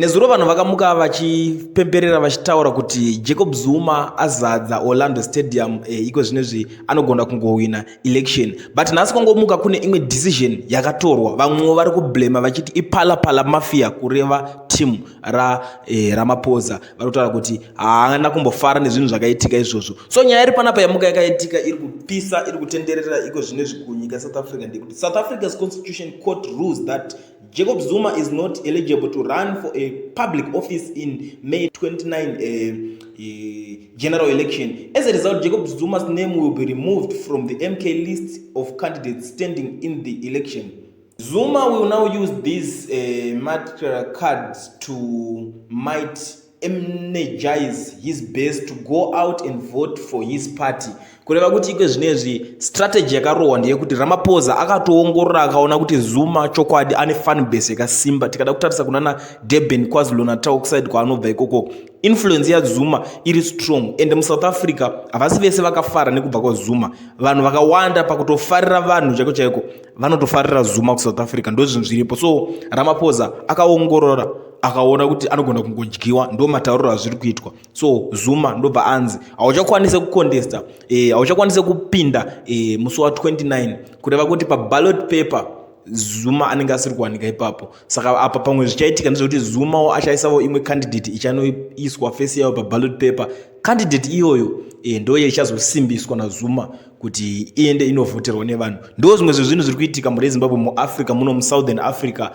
Nezuro vanhu vakamuka vachipemberera vachitaura kuti Jacob Zuma azadza Orlando Stadium iko zvinezvi anogona kungowina election, but nhasi kwangomuka kune imwe decision yakatorwa. Vamwe vari kublema vachiti ipalapala mafia kureva team Ramaphosa. Vari kutaura kuti haana kumbofara nezvinhu zvakaitika izvozvo. So nyaya iri panapa yamuka yakaitika iri kupisa, iri kutenderera iko zvinezvi kunyika South Africa ndekuti South Africa's constitution court rules that Jacob Zuma is not eligible to run for a public office in May 29 general election. As a result, Jacob Zuma's name will be removed from the MK list of candidates standing in the election. Zuma will now use these cards to might energize his base to go out and vote for his party. Kureva kuti iko zvinezvi strategy yakarohwa ndeyekuti Ramaphosa akatoongorora akaona kuti Zuma chokwadi ane fan base yakasimba. Tikada kutarisa kunana Durban, KwaZulu-Natal side kwaanobva ikoko, influence ya Zuma iri strong, and muSouth Africa havasi vese vakafara nekubva kwaZuma. Vanhu vakawanda pakutofarira vanhu chaiko chaiko vanotofarira Zuma kuSouth Africa, ndo zvinhu zviripo. So Ramaphosa akaongorora akaona kuti anogona kungodyiwa, ndo matauriro azviri kuitwa. So Zuma ndobva anzi hauchakwanise kucontesta, hauchakwanise kupinda musi wa 29 kureva kuti paballot paper Zuma anenge asiri kuwanika ipapo. Saka apa pamwe zvichaitika ndezvekuti Zuma achaisawo imwe candidate ichanoiswa face yayo paballot paper. Candidate iyoyo ndo ichazosimbiswa naZuma kuti iende inovhoterwa nevanhu. Ndo zvimwe zvezvinhu zviri kuitika muZimbabwe, muAfrica muno muSouthern Africa.